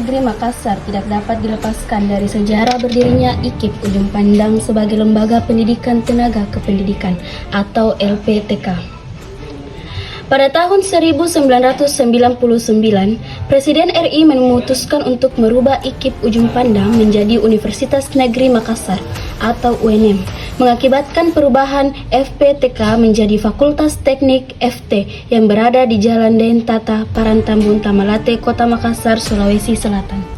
Negeri Makassar tidak dapat dilepaskan dari sejarah berdirinya IKIP Ujung Pandang sebagai Lembaga Pendidikan Tenaga Kependidikan atau LPTK. Pada tahun 1999, Presiden RI memutuskan untuk merubah IKIP Ujung Pandang menjadi Universitas Negeri Makassar atau UNM, mengakibatkan perubahan FPTK menjadi Fakultas Teknik FT yang berada di Jalan Dentata, Parantambun, Tamalate, Kota Makassar, Sulawesi Selatan.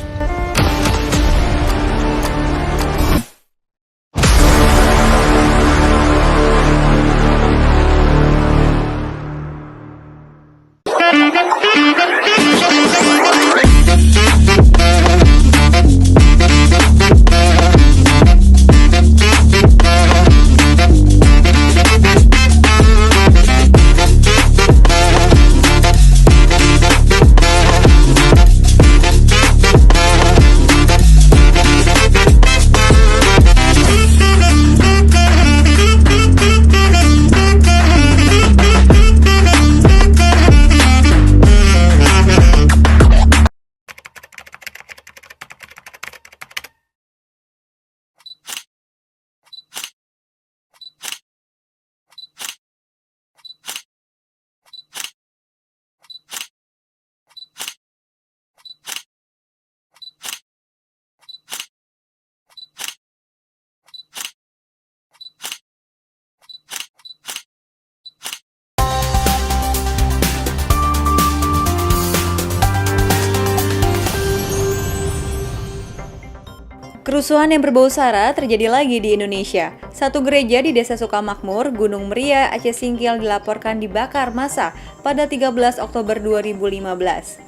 Kerusuhan yang berbau sara terjadi lagi di Indonesia. Satu gereja di Desa Sukamakmur, Gunung Meria, Aceh Singkil dilaporkan dibakar massa pada 13 Oktober 2015.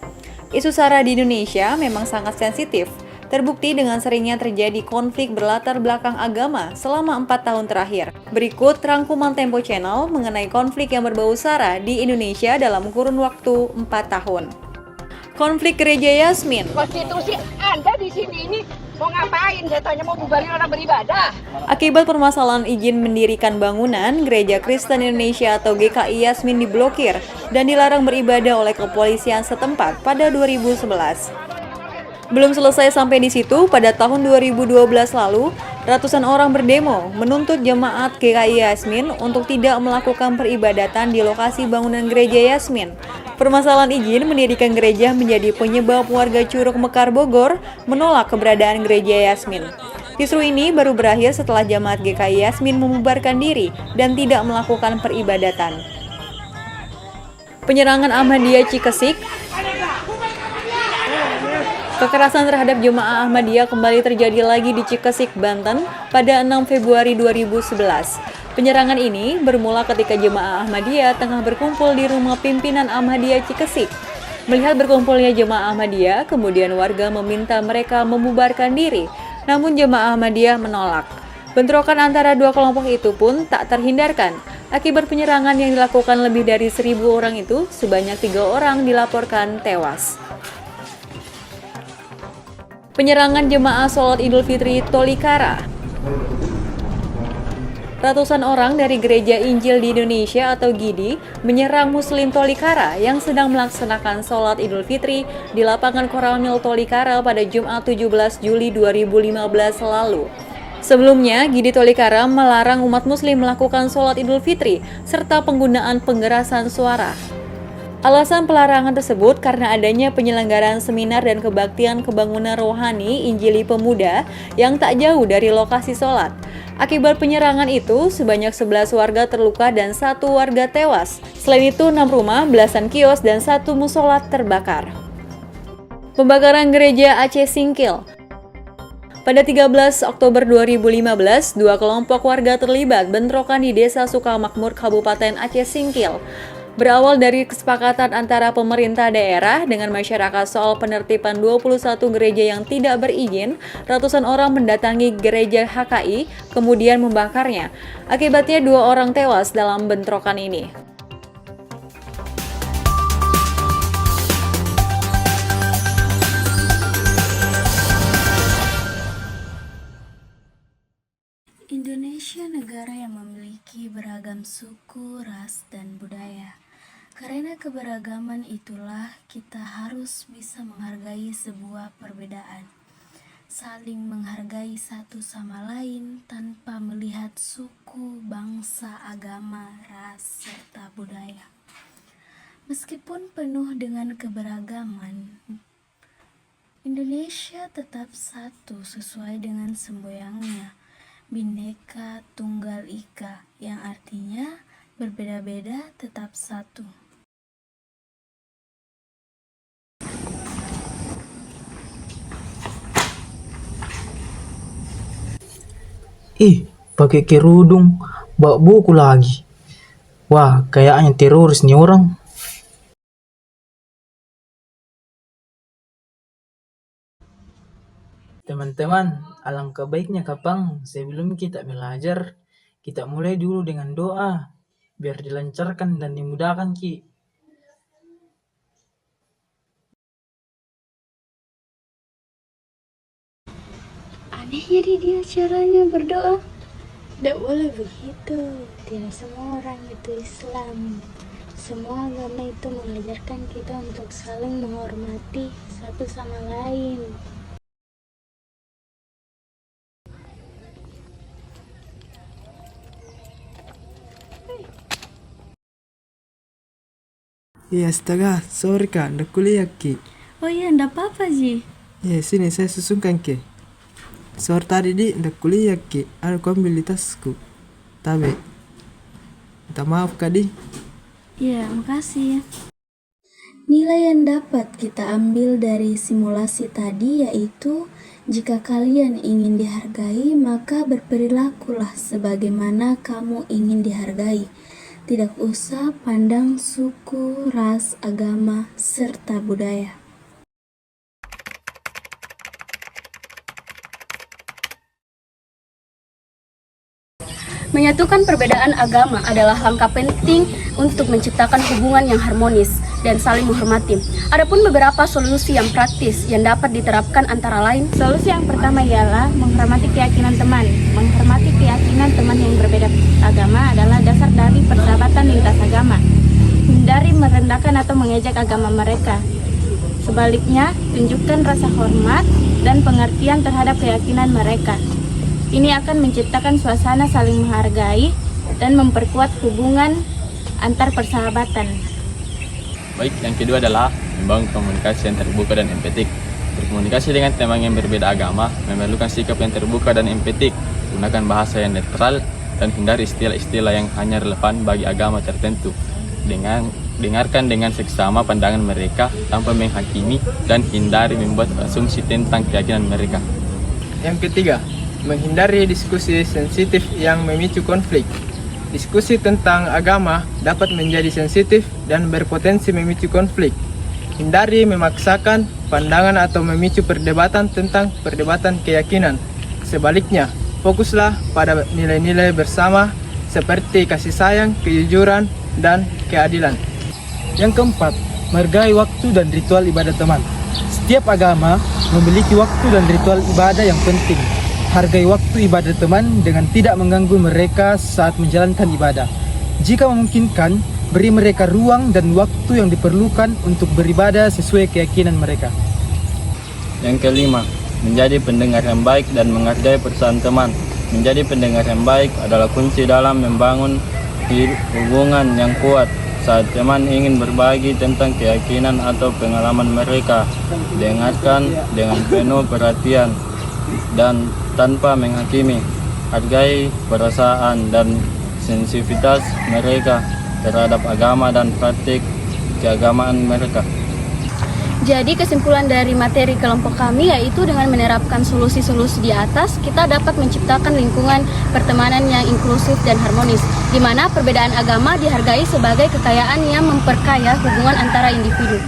Isu sara di Indonesia memang sangat sensitif, terbukti dengan seringnya terjadi konflik berlatar belakang agama selama 4 tahun terakhir. Berikut rangkuman Tempo Channel mengenai konflik yang berbau sara di Indonesia dalam kurun waktu 4 tahun. Konflik Gereja Yasmin. Konstitusi Anda di sini ini mau ngapain? Saya tanya mau bubarin orang beribadah. Akibat permasalahan izin mendirikan bangunan, Gereja Kristen Indonesia atau GKI Yasmin diblokir dan dilarang beribadah oleh kepolisian setempat pada 2011. Belum selesai sampai di situ, pada tahun 2012 lalu, ratusan orang berdemo menuntut jemaat GKI Yasmin untuk tidak melakukan peribadatan di lokasi bangunan Gereja Yasmin. Permasalahan izin mendirikan gereja menjadi penyebab warga Curug Mekar Bogor menolak keberadaan Gereja Yasmin. Kisru ini baru berakhir setelah jemaat GKI Yasmin membubarkan diri dan tidak melakukan peribadatan. Penyerangan Ahmadiyah Cikesik. Kekerasan terhadap jemaah Ahmadiyah kembali terjadi lagi di Cikesik, Banten pada 6 Februari 2011. Penyerangan ini bermula ketika jemaah Ahmadiyah tengah berkumpul di rumah pimpinan Ahmadiyah Cikesik. Melihat berkumpulnya jemaah Ahmadiyah, kemudian warga meminta mereka membubarkan diri, namun jemaah Ahmadiyah menolak. Bentrokan antara dua kelompok itu pun tak terhindarkan. Akibat penyerangan yang dilakukan lebih dari 1.000 orang itu, sebanyak 3 orang dilaporkan tewas. Penyerangan jemaah sholat Idul Fitri Tolikara. Ratusan orang dari Gereja Injil di Indonesia atau GIDI menyerang Muslim Tolikara yang sedang melaksanakan sholat Idul Fitri di lapangan Koramil Tolikara pada Jumat 17 Juli 2015 lalu. Sebelumnya, GIDI Tolikara melarang umat Muslim melakukan sholat Idul Fitri serta penggunaan penggerasan suara. Alasan pelarangan tersebut karena adanya penyelenggaraan seminar dan kebaktian kebangunan rohani Injili Pemuda yang tak jauh dari lokasi sholat. Akibat penyerangan itu, sebanyak 11 warga terluka dan 1 warga tewas. Selain itu, 6 rumah, belasan kios, dan 1 musola terbakar. Pembakaran gereja Aceh Singkil. Pada 13 Oktober 2015, 2 kelompok warga terlibat bentrokan di Desa Sukamakmur, Kabupaten Aceh Singkil. Berawal dari kesepakatan antara pemerintah daerah dengan masyarakat soal penertiban 21 gereja yang tidak berizin, ratusan orang mendatangi gereja HKI, kemudian membakarnya. Akibatnya 2 orang tewas dalam bentrokan ini. Indonesia negara yang memiliki beragam suku, ras, dan budaya. Karena keberagaman itulah kita harus bisa menghargai sebuah perbedaan, saling menghargai satu sama lain tanpa melihat suku, bangsa, agama, ras, serta budaya. Meskipun penuh dengan keberagaman, Indonesia tetap satu sesuai dengan semboyannya, Bhinneka Tunggal Ika, yang artinya berbeda-beda tetap satu. Pakai kerudung, bawa buku lagi. Wah, kayaknya teroris nih orang. Teman-teman, alangkah baiknya kapang sebelum kita belajar, kita mulai dulu dengan doa, biar dilancarkan dan dimudahkan Ki. Anehnya dia caranya berdoa. Tidak boleh begitu. Tidak semua orang itu Islam. Semua agama itu mengajarkan kita untuk saling menghormati satu sama lain. Iya, astaga, sorry kak, ndak kuliah ki. Oh iya, ndak apa-apa Ji. Iya, sini saya susunkan ki. Sore tadi di ndak kuliah ki, aku ambil di tasku. Tabe. Minta maaf kak di. Iya, makasih ya. Nilai yang dapat kita ambil dari simulasi tadi yaitu jika kalian ingin dihargai, maka berperilakulah sebagaimana kamu ingin dihargai. Tidak usah pandang suku, ras, agama, serta budaya. Menyatukan perbedaan agama adalah langkah penting untuk menciptakan hubungan yang harmonis dan saling menghormati. Adapun beberapa solusi yang praktis yang dapat diterapkan antara lain, solusi yang pertama ialah menghormati keyakinan teman. Menghormati keyakinan teman yang berbeda agama adalah dasar dari persahabatan lintas agama. Hindari merendahkan atau mengejek agama mereka. Sebaliknya, tunjukkan rasa hormat dan pengertian terhadap keyakinan mereka. Ini akan menciptakan suasana saling menghargai dan memperkuat hubungan antar persahabatan. Baik, yang kedua adalah membangun komunikasi yang terbuka dan empatik. Berkomunikasi dengan teman yang berbeda agama memerlukan sikap yang terbuka dan empatik. Gunakan bahasa yang netral dan hindari istilah-istilah yang hanya relevan bagi agama tertentu. Dengarkan dengan seksama pandangan mereka tanpa menghakimi dan hindari membuat asumsi tentang keyakinan mereka. Yang ketiga, menghindari diskusi sensitif yang memicu konflik. Diskusi tentang agama dapat menjadi sensitif dan berpotensi memicu konflik. Hindari memaksakan pandangan atau memicu perdebatan tentang perdebatan keyakinan. Sebaliknya, fokuslah pada nilai-nilai bersama seperti kasih sayang, kejujuran, dan keadilan. Yang keempat, menghargai waktu dan ritual ibadah teman. Setiap agama memiliki waktu dan ritual ibadah yang penting. Hargai waktu ibadah teman dengan tidak mengganggu mereka saat menjalankan ibadah. Jika memungkinkan, beri mereka ruang dan waktu yang diperlukan untuk beribadah sesuai keyakinan mereka. Yang kelima, menjadi pendengar yang baik dan menghargai perasaan teman. Menjadi pendengar yang baik adalah kunci dalam membangun hubungan yang kuat. Saat teman ingin berbagi tentang keyakinan atau pengalaman mereka, dengarkan dengan penuh perhatian dan tanpa menghakimi. Hargai perasaan dan sensitivitas mereka terhadap agama dan praktik keagamaan mereka. Jadi kesimpulan dari materi kelompok kami yaitu dengan menerapkan solusi-solusi di atas, kita dapat menciptakan lingkungan pertemanan yang inklusif dan harmonis, di mana perbedaan agama dihargai sebagai kekayaan yang memperkaya hubungan antara individu.